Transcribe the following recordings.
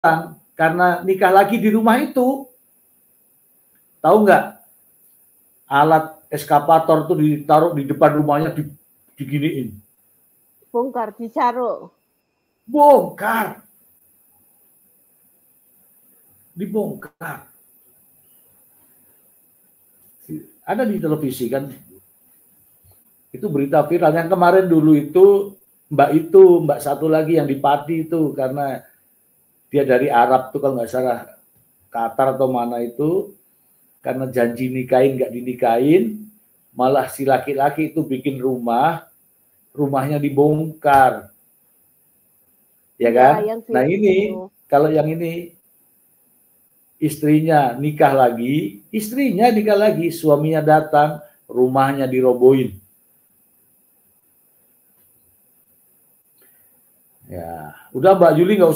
datang karena nikah lagi di rumah itu. Tahu nggak? Alat eskavator tuh ditaruh di depan rumahnya, diginiin. Bongkar, dicaro. Bongkar. Dibongkar. Ada di televisi kan. Itu berita viral. Yang kemarin dulu itu Mbak satu lagi yang di Pati itu, karena dia dari Arab tuh kalau nggak salah, Qatar atau mana itu, karena janji nikahin nggak dinikahin, malah si laki-laki itu bikin rumahnya dibongkar, ya kan? Nah ini kalau yang ini istrinya nikah lagi, suaminya datang, rumahnya dirobohin. Ya, udah Mbak Juli nggak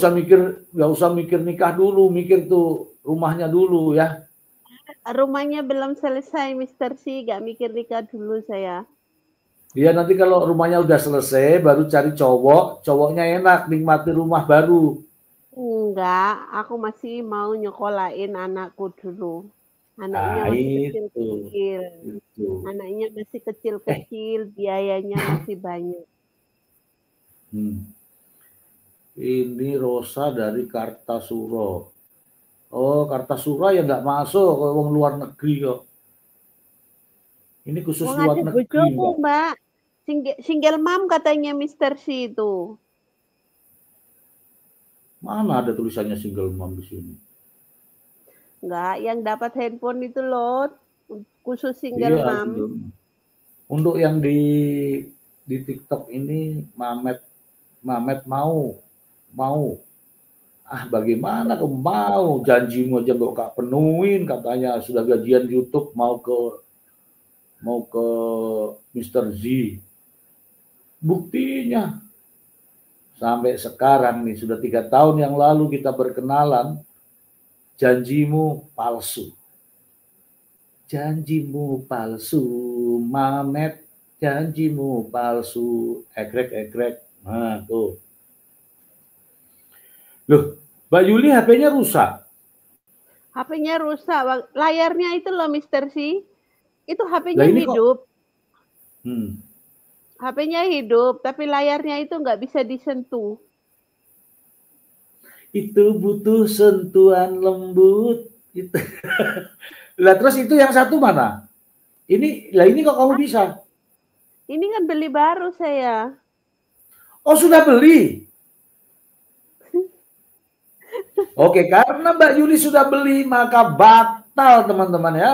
usah mikir nikah dulu, mikir tuh rumahnya dulu ya. Rumahnya belum selesai, Mr. C, nggak mikir nikah dulu saya. Iya, nanti kalau rumahnya udah selesai, baru cari cowoknya enak, nikmati rumah baru. Enggak, aku masih mau nyekolahin anakku dulu. Anaknya masih kecil-kecil. Anaknya masih kecil-kecil, biayanya masih banyak. Ini Rosa dari Kartasura. Oh, Kartasura ya nggak masuk ke wong luar negeri kok. Ini khusus luar negeri, bojoku, Mbak. Single mom katanya Mr. C itu. Mana ada tulisannya single mom di sini? Enggak, yang dapat handphone itu loh, khusus single mom. Untuk yang di TikTok ini Mamet mau. Ah, bagaimana kau mau, janjimu aja nggak penuhin, katanya sudah gajian YouTube mau ke Mr. Z. Buktinya sampai sekarang nih, sudah 3 tahun yang lalu kita berkenalan, janjimu palsu. Janjimu palsu, Mamet, janjimu palsu, egrek. Nah, tuh. Loh, Mbak Yuli HP-nya rusak. HP-nya rusak, layarnya itu loh Mr. C. Itu HP-nya hidup. HP-nya hidup, tapi layarnya itu nggak bisa disentuh. Itu butuh sentuhan lembut. Gitu. Lah terus itu yang satu mana? Ini kok kamu bisa? Ini kan beli baru saya. Oh, sudah beli? Oke, karena Mbak Yuli sudah beli, maka batal teman-teman ya.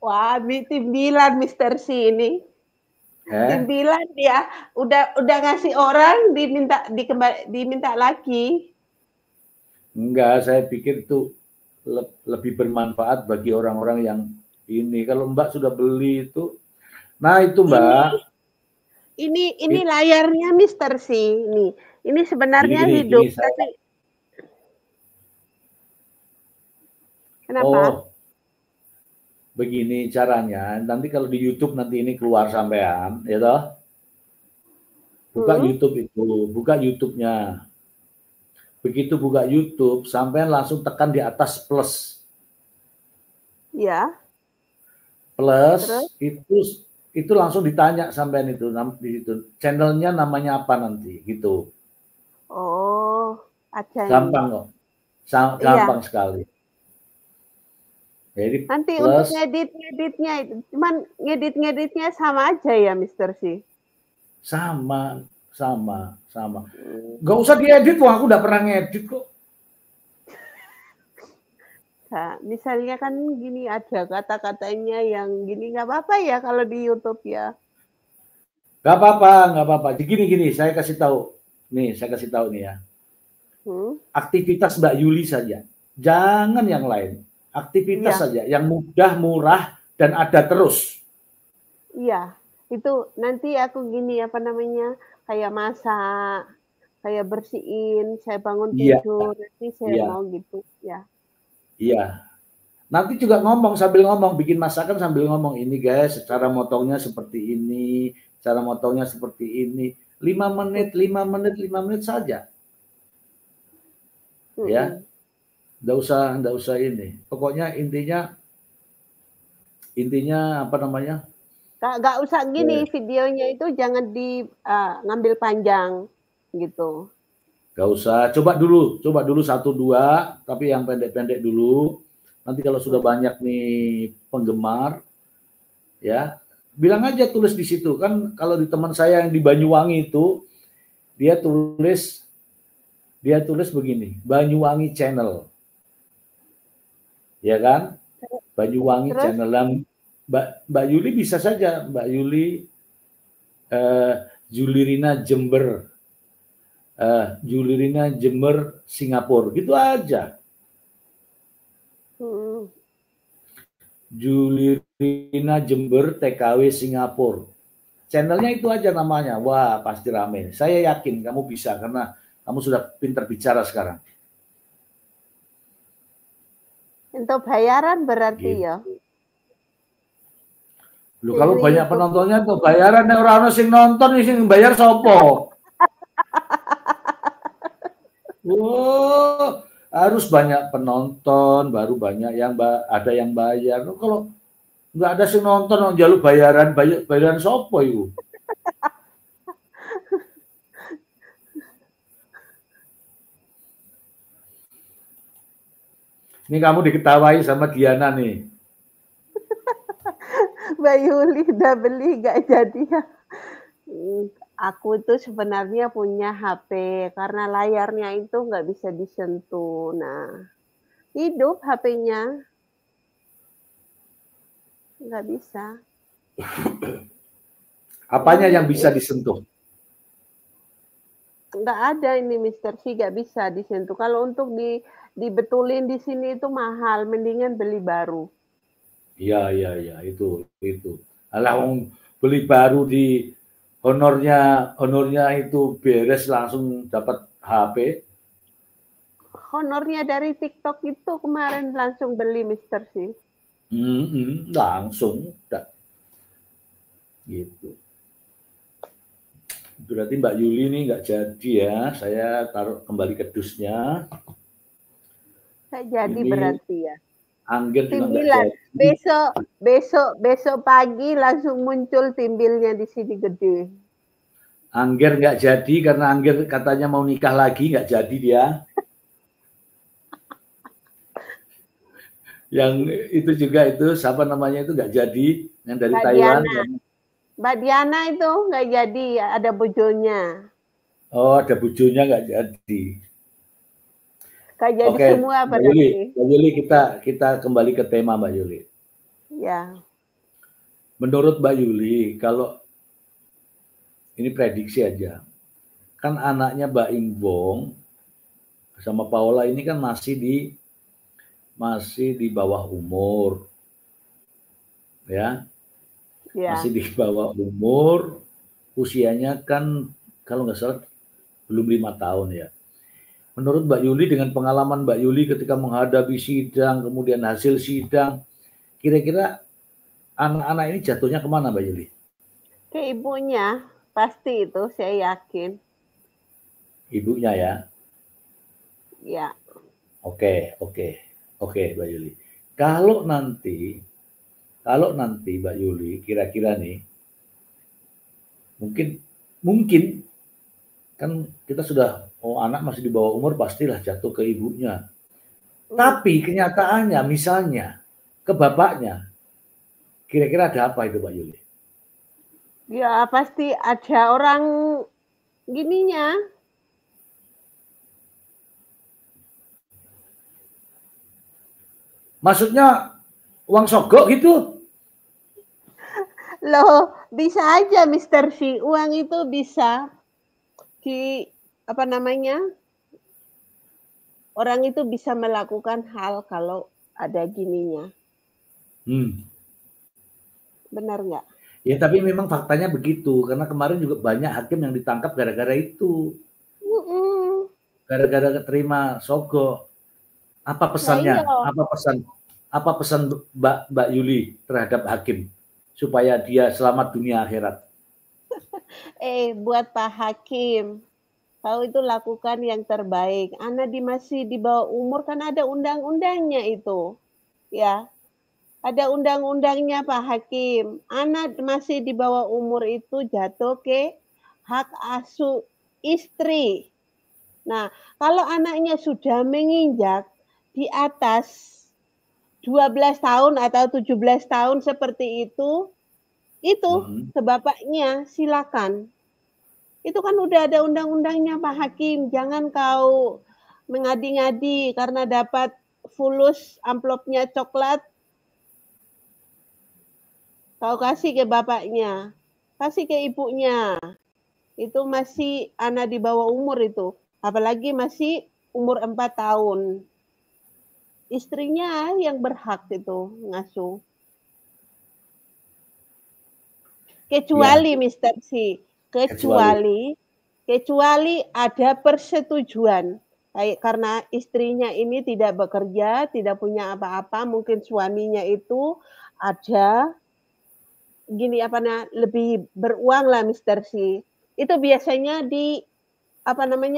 Wah, tim Bilan Mr. C ini. Tim Bilan ya, udah ngasih orang diminta lagi. Enggak, saya pikir itu lebih bermanfaat bagi orang-orang yang ini. Kalau Mbak sudah beli itu, nah itu Mbak. Ini layarnya Mr. C nih. Ini sebenarnya hidup, tapi kenapa? Oh, begini caranya. Nanti kalau di YouTube nanti ini keluar sampean, ya toh? Buka YouTube itu, buka YouTube-nya. Begitu buka YouTube, sampean langsung tekan di atas plus. Ya. Plus itu langsung ditanya sampean itu di situ. Channelnya namanya apa nanti gitu. Oh, gampang kok. Gampang sekali. Jadi nanti untuk ngeditnya itu, cuman ngeditnya sama aja ya Mr. C. Sama. Gak usah diedit, wah aku udah pernah ngedit kok. Nah, misalnya kan gini ada kata-katanya yang gini, nggak apa-apa ya kalau di YouTube ya. Nggak apa-apa. Gini, saya kasih tahu nih ya. Aktivitas Mbak Yuli saja, jangan yang lain. Aktivitas saja yang mudah, murah, dan ada terus. Iya, itu nanti aku gini kayak masak, kayak bersihin, saya bangun tidur, nanti saya mau gitu ya. Iya. Nanti juga sambil ngomong, bikin masakan sambil ngomong, ini guys, cara motongnya seperti ini, cara motongnya seperti ini. 5 menit, 5 menit, 5 menit saja. Ya, nggak usah ini. Pokoknya intinya apa namanya? Nggak usah gini, videonya itu jangan ngambil panjang gitu. Nggak usah, coba dulu 1-2, tapi yang pendek-pendek dulu. Nanti kalau sudah banyak nih penggemar, ya bilang aja, tulis di situ kan. Kalau di teman saya yang di Banyuwangi itu, dia tulis begini, Banyuwangi Channel, ya kan? Banyuwangi Terus? Channel. Dan Mbak Yuli bisa saja, Mbak Yuli Julirina Jember, Julirina Jember Singapura, gitu aja. Julirina Jember TKW Singapura. Channelnya itu aja namanya. Wah, pasti rame. Saya yakin kamu bisa karena kamu sudah pintar bicara sekarang. Untuk bayaran berarti gitu. Ya. Loh, kalau banyak penontonnya tuh bayaran, nek ora ono sing nonton sing bayar sapa? Oh, harus banyak penonton baru banyak yang ada yang bayar. Kalau nggak ada sing nonton njaluk bayaran sapa iku? Ini kamu diketawai sama Diana nih. Mbak Yuli udah beli nggak jadi ya. Aku tuh sebenarnya punya HP karena layarnya itu nggak bisa disentuh. Nah, hidup HP-nya nggak bisa. Apanya yang bisa disentuh? Nggak ada ini Mr. C, nggak bisa disentuh. Kalau untuk dibetulin di sini itu mahal, mendingan beli baru. Iya, itu. Alah, beli baru di honornya itu beres langsung dapat HP. Honornya dari TikTok itu kemarin langsung beli Mr. C. Langsung, gitu. Berarti Mbak Yuli ini nggak jadi ya. Saya taruh kembali ke dusnya. Nggak jadi ini berarti ya. Angger juga nggak jadi. Besok pagi langsung muncul timbilnya di sini gede. Angger nggak jadi karena Angger katanya mau nikah lagi, nggak jadi dia. Yang itu juga itu siapa namanya itu nggak jadi, yang dari Mbak Taiwan. Mbak Diana itu nggak jadi, ada bojonya. Oh, ada bojonya nggak jadi. Nggak jadi semua berarti. Mbak Yuli, kita kembali ke tema Mbak Yuli. Ya. Menurut Mbak Yuli, kalau ini prediksi aja, kan anaknya Mbak Imbong sama Paula ini kan masih di bawah umur, ya. Masih di bawah umur, usianya kan kalau nggak salah belum 5 tahun ya. Menurut Mbak Yuli, dengan pengalaman Mbak Yuli ketika menghadapi sidang, kemudian hasil sidang, kira-kira anak-anak ini jatuhnya kemana Mbak Yuli? Ke ibunya, pasti itu saya yakin. Ibunya ya? Ya. Oke Mbak Yuli. Kalau nanti Mbak Yuli kira-kira nih, mungkin kan kita sudah, anak masih di bawah umur pastilah jatuh ke ibunya. Tapi kenyataannya misalnya ke bapaknya, kira-kira ada apa itu Mbak Yuli? Ya pasti ada orang gininya. Maksudnya uang sogok gitu? Loh, bisa aja Mr. C. Uang itu bisa orang itu bisa melakukan hal kalau ada gininya. Benar nggak? Ya, tapi memang faktanya begitu. Karena kemarin juga banyak hakim yang ditangkap gara-gara itu. Gara-gara keterima sogok. Apa pesannya? Apa pesan Mbak Yuli terhadap hakim supaya dia selamat dunia akhirat? Buat Pak Hakim, kau itu lakukan yang terbaik. Anak masih di bawah umur kan ada undang-undangnya itu, ya. Ada undang-undangnya Pak Hakim. Anak masih di bawah umur itu jatuh ke hak asuh istri. Nah, kalau anaknya sudah menginjak di atas 12 tahun atau 17 tahun seperti itu ke bapaknya silakan. Itu kan udah ada undang-undangnya Pak Hakim. Jangan kau mengadi-ngadi karena dapat fulus amplopnya coklat, kau kasih ke bapaknya, kasih ke ibunya. Itu masih anak di bawah umur itu. Apalagi masih umur 4 tahun. Istrinya yang berhak itu ngasuh. Kecuali ya. Mr. C. Kecuali ada persetujuan. Karena istrinya ini tidak bekerja, tidak punya apa-apa, mungkin suaminya itu ada lebih beruang lah Mr. C. Itu biasanya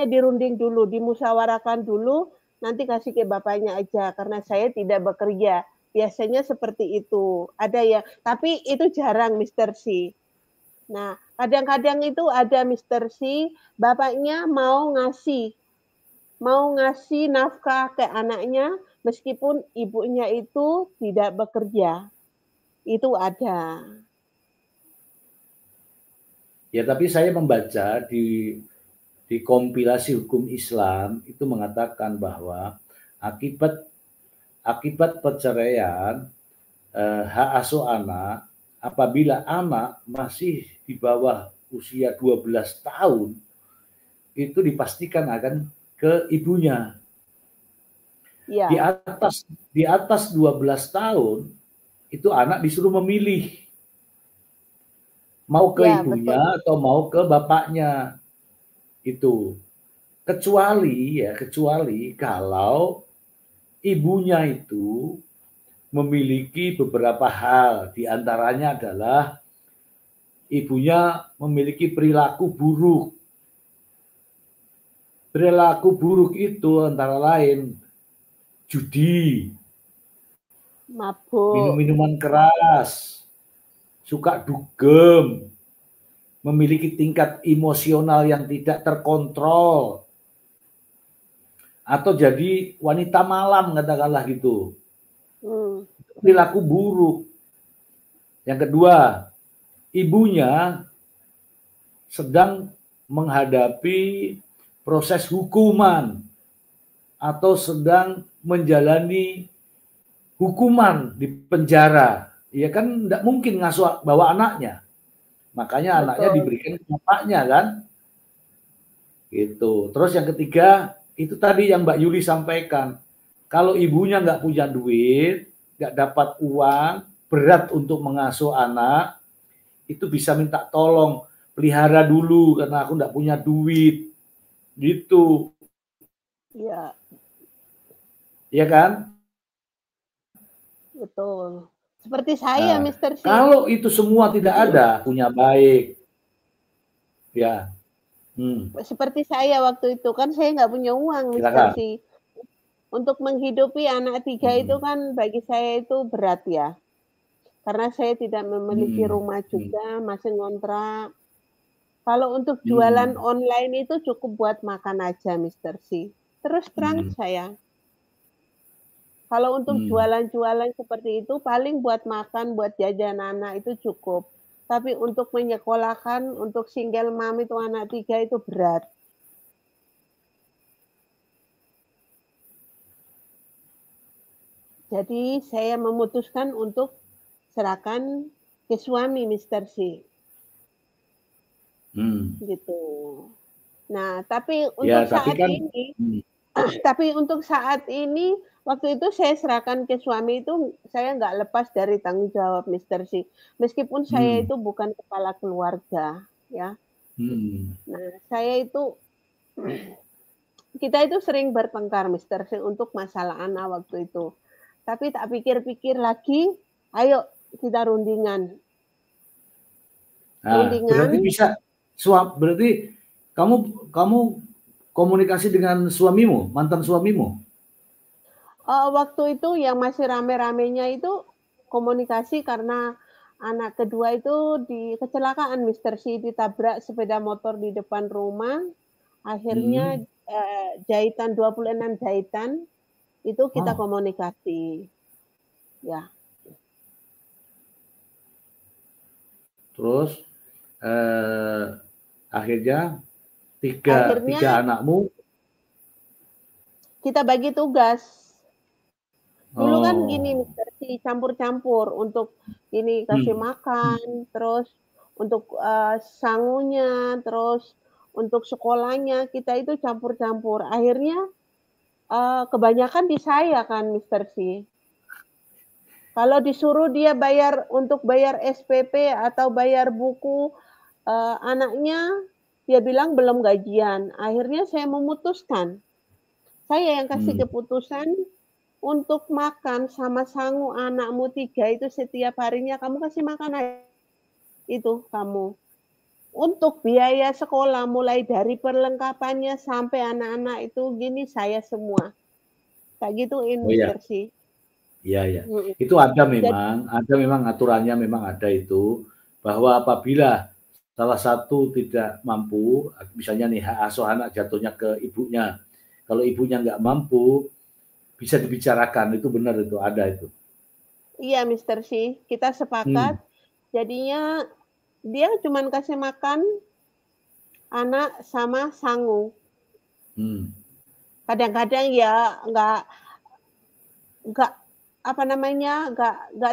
dirunding dulu, dimusyawarahkan dulu, nanti kasih ke bapaknya aja karena saya tidak bekerja. Biasanya seperti itu. Ada ya, tapi itu jarang Mr. C. Nah, kadang-kadang itu ada Mr. C, bapaknya mau ngasih nafkah ke anaknya meskipun ibunya itu tidak bekerja. Itu ada. Ya, tapi saya membaca di kompilasi hukum Islam itu mengatakan bahwa akibat perceraian hak asuh anak, apabila anak masih di bawah usia 12 tahun, itu dipastikan akan ke ibunya. Ya. Di atas 12 tahun, itu anak disuruh memilih mau ke ibunya betul. Atau mau ke bapaknya. Itu kecuali kalau ibunya itu memiliki beberapa hal, diantaranya adalah ibunya memiliki perilaku buruk. Perilaku buruk itu antara lain judi, mabuk, minum minuman keras, suka dugem, memiliki tingkat emosional yang tidak terkontrol, atau jadi wanita malam katakanlah gitu. Perilaku buruk. Yang kedua, ibunya sedang menghadapi proses hukuman atau sedang menjalani hukuman di penjara. Ya kan tidak mungkin ngasuh bawa anaknya. Makanya betul. Anaknya diberikan ke bapaknya kan. Gitu. Terus yang ketiga, itu tadi yang Mbak Yuli sampaikan. Kalau ibunya nggak punya duit, nggak dapat uang, berat untuk mengasuh anak, itu bisa minta tolong, pelihara dulu karena aku nggak punya duit. Gitu. Iya. Iya kan? Betul. Seperti saya, Mr. C. Kalau itu semua tidak ada, punya baik. Ya. Seperti saya waktu itu, kan saya nggak punya uang, Mr. C. Untuk menghidupi anak 3 itu kan bagi saya itu berat ya. Karena saya tidak memiliki rumah juga, masih ngontrak. Kalau untuk jualan online itu cukup buat makan aja, Mr. C. Terus terang saya. Kalau untuk jualan-jualan seperti itu paling buat makan, buat jajan anak itu cukup. Tapi untuk menyekolahkan, untuk single mom itu anak 3 itu berat. Jadi saya memutuskan untuk serahkan ke suami Mr. C. Gitu. Nah, tapi untuk saat ini, waktu itu saya serahkan ke suami itu, saya nggak lepas dari tanggung jawab Mr. C. Meskipun saya itu bukan kepala keluarga, ya. Nah, kita itu sering bertengkar Mr. C untuk masalah anak waktu itu. Tapi tak pikir-pikir lagi, ayo kita rundingan. Berarti Berarti kamu komunikasi dengan suamimu, mantan suamimu? Waktu itu yang masih rame-ramenya itu komunikasi karena anak kedua itu kecelakaan Mister C, ditabrak sepeda motor di depan rumah. Akhirnya jahitan 26 jahitan itu kita komunikasi. Ya. Terus akhirnya tiga anakmu kita bagi tugas. Dulu kan gini Mister C, campur-campur untuk ini kasih makan, terus untuk sangunya, terus untuk sekolahnya kita itu campur-campur. Akhirnya kebanyakan di saya kan Mister C. Kalau disuruh dia untuk bayar SPP atau bayar buku anaknya, dia bilang belum gajian. Akhirnya saya memutuskan. Saya yang kasih keputusan untuk makan sama sangu anakmu 3 itu setiap harinya kamu kasih makan aja. Itu kamu. Untuk biaya sekolah mulai dari perlengkapannya sampai anak-anak itu gini saya semua. Kayak gituin Mister C. Iya. Itu ada memang aturannya memang ada itu, bahwa apabila salah satu tidak mampu, misalnya nih hak asuh anak jatuhnya ke ibunya, kalau ibunya nggak mampu, bisa dibicarakan, itu benar, itu ada itu. Iya Mister C, kita sepakat. Jadinya dia cuma kasih makan anak sama sangu. Kadang-kadang ya nggak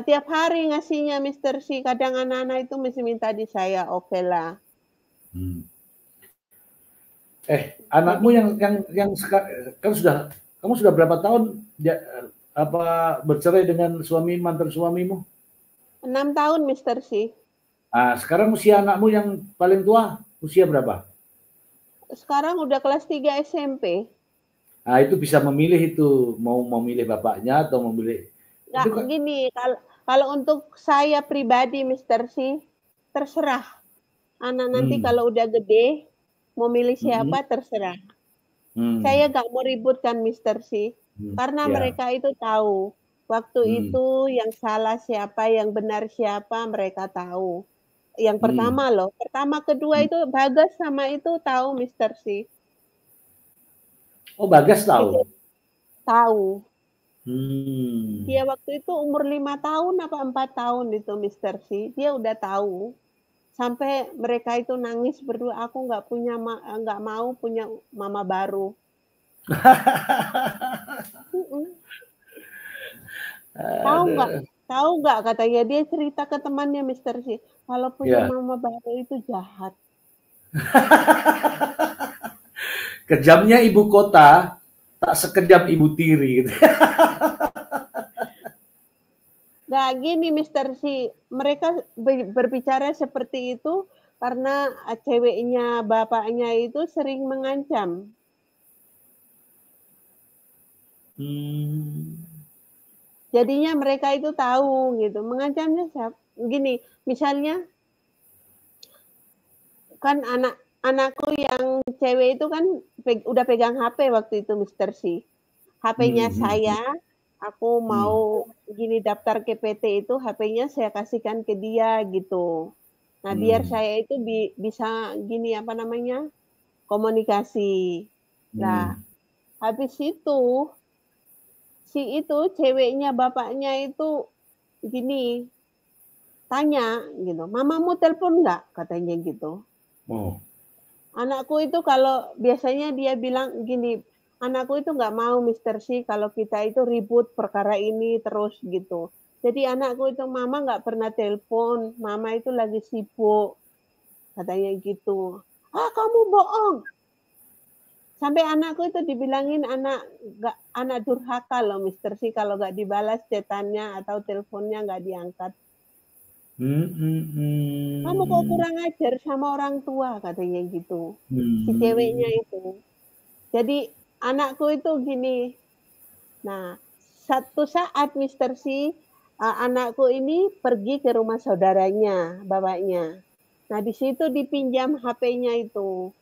tiap hari ngasihnya Mister C. Kadang anak-anak itu mesti minta di saya, oke lah. Anakmu yang kan kamu sudah berapa tahun bercerai dengan mantan suamimu? 6 tahun Mister C. Sekarang usia anakmu yang paling tua usia berapa? Sekarang udah kelas 3 SMP. Itu bisa memilih itu, mau memilih bapaknya atau memilih. Gini, kalau untuk saya pribadi Mister C, terserah. Anak nanti kalau udah gede, mau milih siapa terserah. Saya gak mau ributkan Mister C, karena mereka itu tahu. Waktu itu yang salah siapa, yang benar siapa, mereka tahu. Yang pertama loh, kedua itu Bagas sama itu tahu Mister C. Oh, Bagas tahu? Tahu. Dia waktu itu umur 5 tahun apa 4 tahun itu Mister C, dia udah tahu. Sampai mereka itu nangis berdua, aku nggak mau punya mama baru. Tahu nggak katanya, dia cerita ke temannya Mister C, kalau punya mama baru itu jahat. Kejamnya ibu kota tak sekejam ibu tiri. Nah gini Mister C, mereka berbicara seperti itu karena ceweknya bapaknya itu sering mengancam. Jadinya mereka itu tahu gitu, mengancamnya gini, misalnya kan anakku yang cewek itu kan udah pegang HP waktu itu Mister C. HP-nya saya, aku mau gini daftar ke PT itu, HP-nya saya kasihkan ke dia gitu. Nah, biar saya itu bisa gini komunikasi. Nah, habis itu ceweknya bapaknya itu gini tanya gitu, mamamu telepon nggak katanya gitu. Anakku itu kalau biasanya dia bilang gini, anakku itu nggak mau Mister C kalau kita itu ribut perkara ini terus gitu. Jadi anakku itu mama nggak pernah telepon, mama itu lagi sibuk katanya gitu. Kamu bohong. Sampai anakku itu dibilangin anak durhaka loh Mister C kalau nggak dibalas chatannya atau teleponnya nggak diangkat. Kamu kok kurang ajar sama orang tua katanya gitu. Si ceweknya itu. Jadi anakku itu gini. Nah, satu saat Mister C, anakku ini pergi ke rumah saudaranya, bapaknya. Nah, di situ dipinjam HP-nya itu.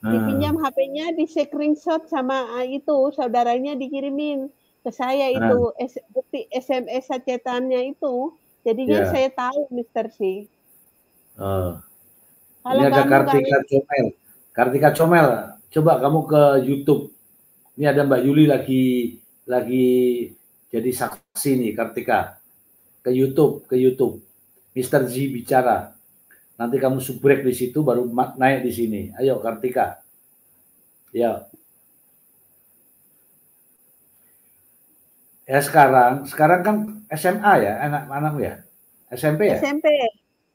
Dipinjam HP-nya, di-screenshot sama itu, saudaranya dikirimin ke saya itu, bukti SMS cetannya itu. Jadinya saya tahu Mister C. Ini ada Kartika Comel. Kartika Comel, coba kamu ke YouTube. Ini ada Mbak Yuli lagi jadi saksi nih, Kartika. Ke YouTube. Mr. Z bicara. Nanti kamu subrek di situ baru naik di sini. Ayo Kartika. Ya. Ya sekarang kan SMA ya, anak-anak ya. SMP ya?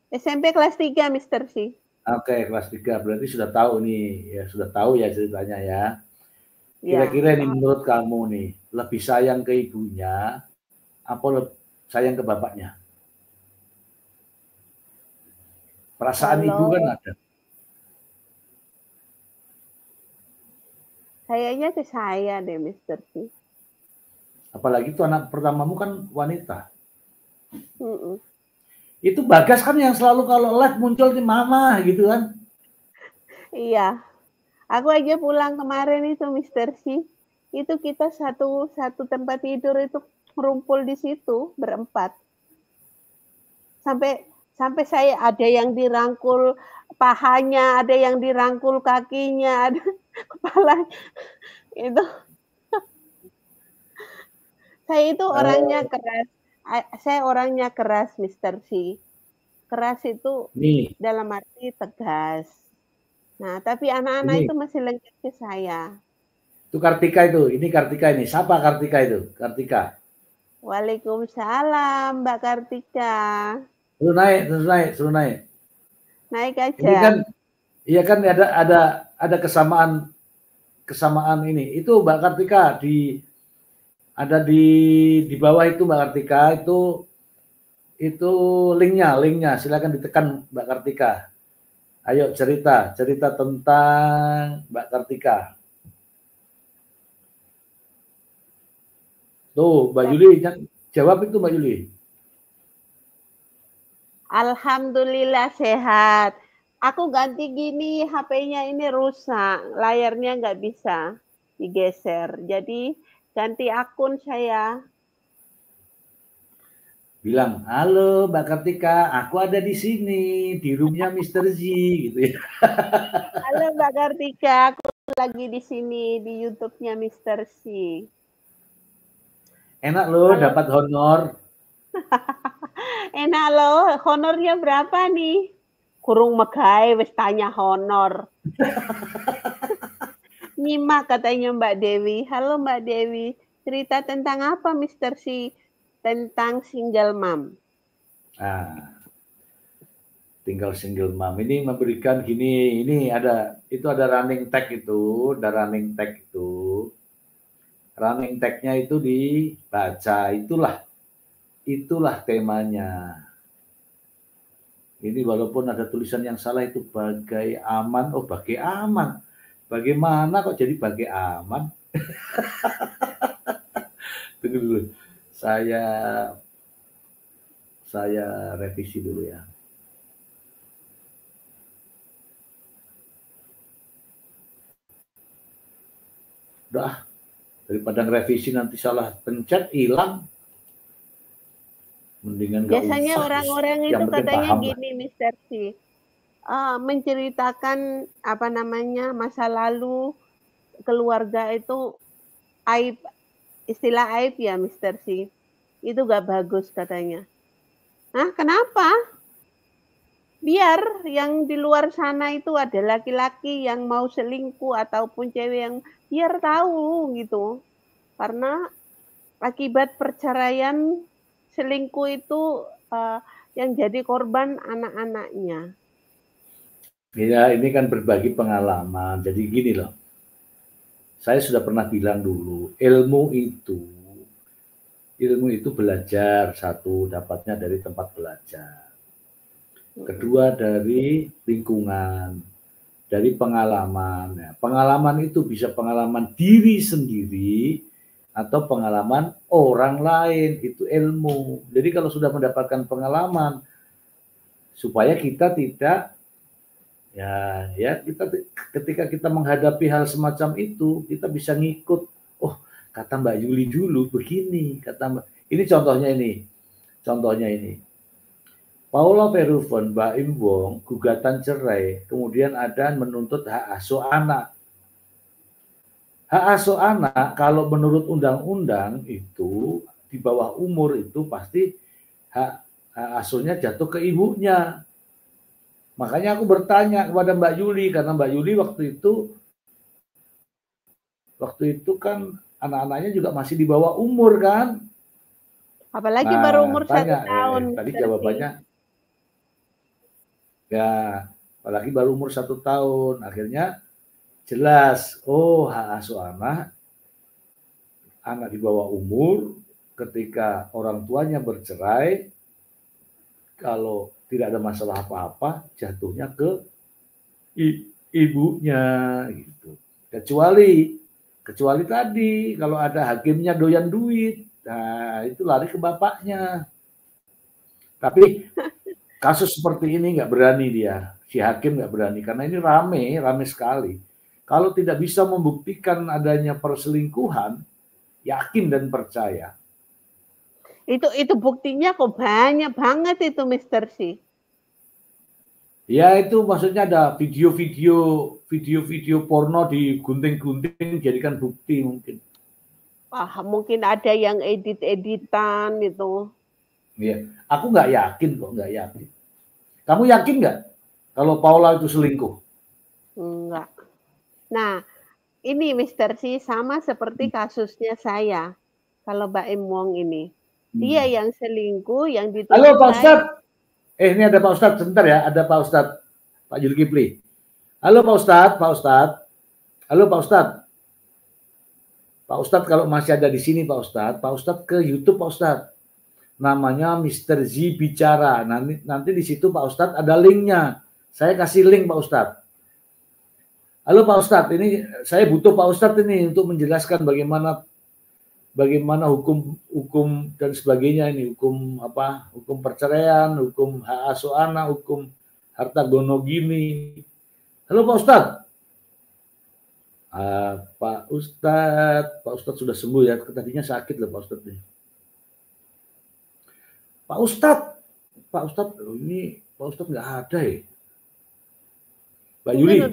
SMP kelas 3 Mister C. Oke, kelas 3 berarti sudah tahu nih, ya sudah tahu ya ceritanya ya. Kira-kira ini menurut kamu nih, lebih sayang ke ibunya apa sayang ke bapaknya? Perasaan ibu kan ada. Kayaknya ke saya deh Mister C. Apalagi itu anak pertamamu kan wanita. Itu Bagas kan yang selalu kalau live muncul di mama gitu kan. Iya. Aku aja pulang kemarin itu Mister C. Itu kita satu tempat tidur itu merumpul di situ berempat. Sampai saya ada yang dirangkul pahanya, ada yang dirangkul kakinya, ada kepala itu. Saya itu orangnya keras. Saya orangnya keras, Mister C. Keras itu dalam arti tegas. Nah, tapi anak-anak itu masih lengket ke saya. Itu Kartika itu. Ini Kartika ini. Siapa Kartika itu? Kartika. Waalaikumsalam, Mbak Kartika. Suruh naik. Naik aja. Ini kan, iya kan ada kesamaan ini. Itu Mbak Kartika ada di bawah itu Mbak Kartika itu linknya silakan ditekan Mbak Kartika. Ayo cerita tentang Mbak Kartika. Tuh Mbak Yuli jawab itu Mbak Yuli. Alhamdulillah sehat. Aku ganti gini, HP-nya ini rusak, layarnya nggak bisa digeser. Jadi ganti akun saya. Bilang, halo Mbak Kartika, aku ada di sini, di roomnya Mr. Z, gitu ya. Halo Mbak Kartika, aku lagi di sini, di YouTube-nya Mr. C. Enak loh, dapat honor. Enak loh, honornya berapa nih? Kurung megai, wis tanya honor. Nyimak katanya Mbak Dewi. Halo Mbak Dewi, cerita tentang apa Mr. C? Tentang single mom. Tinggal single mom. Ini memberikan gini, ada running tag itu, Running tag-nya itu dibaca, itulah temanya. Ini walaupun ada tulisan yang salah itu bagai aman, bagai aman. Bagaimana kok jadi bagai aman? Tunggu dulu. Saya revisi dulu ya. Udah, daripada revisi nanti salah pencet hilang. Mendingan biasanya orang-orang itu katanya gini Mr. C. Menceritakan masa lalu keluarga itu aib, istilah aib ya Mr. C. Itu gak bagus katanya. Nah, kenapa? Biar yang di luar sana itu ada laki-laki yang mau selingkuh ataupun cewek yang biar tahu gitu. Karena akibat perceraian selingkuh itu yang jadi korban anak-anaknya. Ya, ini kan berbagi pengalaman. Jadi gini loh. Saya sudah pernah bilang dulu, ilmu itu belajar, satu dapatnya dari tempat belajar. Kedua dari lingkungan, dari pengalaman. Ya, pengalaman itu bisa pengalaman diri sendiri atau pengalaman orang lain, itu ilmu. Jadi kalau sudah mendapatkan pengalaman, supaya kita tidak Ya kita ketika kita menghadapi hal semacam itu, kita bisa ngikut. Oh, kata Mbak Yuli dulu begini, kata Mbak. Ini contohnya ini. Paula Verhoeven, Mbak Im Wong, gugatan cerai, kemudian ada menuntut hak asuh anak. Hak asuh anak kalau menurut undang-undang itu di bawah umur itu pasti hak asuhnya jatuh ke ibunya. Makanya aku bertanya kepada Mbak Yuli, karena Mbak Yuli waktu itu kan anak-anaknya juga masih di bawah umur kan. Apalagi baru umur 1 tahun. Tadi jawabannya, ya apalagi baru umur 1 tahun. Akhirnya jelas, oh hak asuh anak di bawah umur ketika orang tuanya bercerai, kalau tidak ada masalah apa-apa, jatuhnya ke ibunya gitu. Kecuali tadi kalau ada hakimnya doyan duit, nah itu lari ke bapaknya. Tapi kasus seperti ini nggak berani dia, si hakim nggak berani karena ini rame sekali. Kalau tidak bisa membuktikan adanya perselingkuhan, yakin dan percaya. Itu buktinya kok banyak banget itu Mr. C. Ya itu maksudnya ada video-video porno digunting-gunting jadikan bukti mungkin. Mungkin ada yang editan itu. Iya, aku nggak yakin kok, nggak yakin. Kamu yakin nggak kalau Paula itu selingkuh? Enggak. Nah, ini Mr. C sama seperti kasusnya saya. Kalau Mbak Im Wong ini. Dia yang selingkuh, yang dituduh. Halo Pak Ustadz. Ini ada Pak Ustadz, sebentar ya. Ada Pak Ustadz, Pak Zulkifli. Halo Pak Ustadz. Halo Pak Ustadz. Pak Ustadz kalau masih ada di sini Pak Ustadz ke YouTube Pak Ustadz. Namanya Mr. Z Bicara. Nanti di situ Pak Ustadz ada linknya. Saya kasih link Pak Ustadz. Halo Pak Ustadz, ini saya butuh Pak Ustadz ini untuk menjelaskan bagaimana hukum dan sebagainya ini, hukum perceraian, hukum hak asuh anak, hukum harta gono gini. Halo Pak Ustadz. Pak Ustadz sudah sembuh ya, tadinya sakit loh Pak Ustadz nih. Pak Ustadz, ini Pak Ustadz nggak ada ya. Mbak Yuli,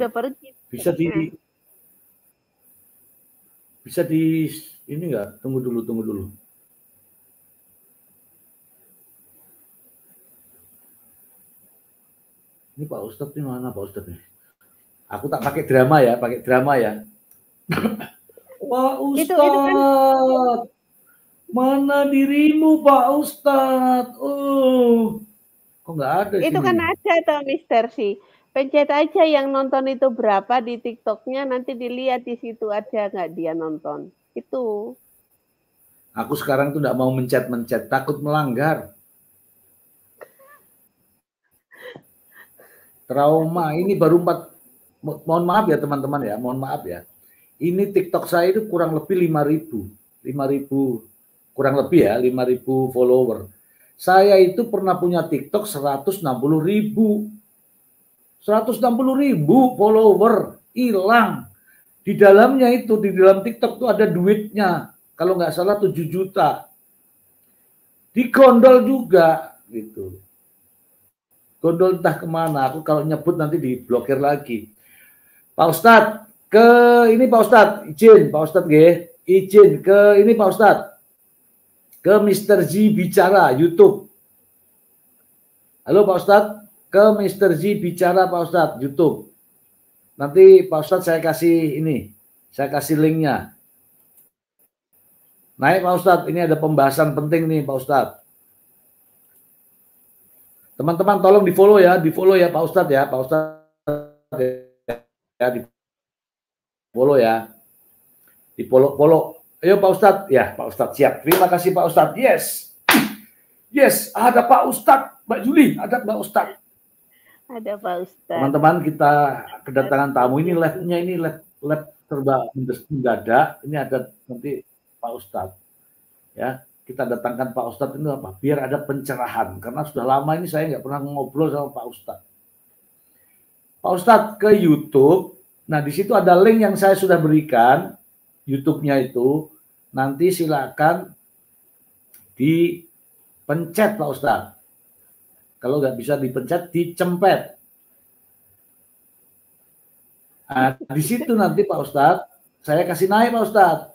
bisa di ini enggak? Tunggu dulu. Ini Pak Ustadz ini mana Pak Ustadz nih? Aku tak pakai drama ya. Pak Ustadz, mana dirimu Pak Ustadz? Kok nggak ada? Itu sini? Kan ada tuh Mr. C. Pencet aja yang nonton itu berapa di TikToknya, nanti dilihat di situ ada nggak dia nonton. Itu. Aku sekarang tuh nggak mau mencet, takut melanggar. Trauma, ini baru 4, mohon maaf ya teman-teman ya, mohon maaf ya. Ini TikTok saya itu kurang lebih 5.000, kurang lebih ya, 5.000 follower. Saya itu pernah punya TikTok 160.000 follower, hilang. Di dalamnya itu, di dalam TikTok itu ada duitnya. Kalau nggak salah 7 juta. Digondol juga gitu. Gondol entah kemana. Aku kalau nyebut nanti diblokir lagi. Pak Ustadz, ini Pak Ustadz, izin Pak Ustadz izin ke ini Pak Ustadz. Ke Mr. Z Bicara YouTube. Halo Pak Ustadz, ke Mr. Z Bicara Pak Ustadz YouTube. Nanti Pak Ustadz saya kasih linknya. Naik Pak Ustadz, ini ada pembahasan penting nih Pak Ustadz. Teman-teman tolong di follow ya Pak Ustadz ya, Pak Ustadz ya, di follow ya, di follow. Ayo Pak Ustadz, ya Pak Ustadz siap. Terima kasih Pak Ustadz. Yes, ada Pak Ustadz, Mbak Juli, ada Pak Ustadz. Ada Pak Ustadz. Teman-teman kita kedatangan tamu ini live-nya ini live serba mendadak. Ini ada nanti Pak Ustadz ya, kita datangkan Pak Ustadz itu apa? Biar ada pencerahan, karena sudah lama ini saya nggak pernah ngobrol sama Pak Ustadz. Pak Ustadz ke YouTube. Nah, di situ ada link yang saya sudah berikan, YouTube-nya itu. Nanti silakan dipencet Pak Ustadz. Kalau nggak bisa dipencet, dicempet. Nah, di situ nanti Pak Ustadz, saya kasih naik Pak Ustadz.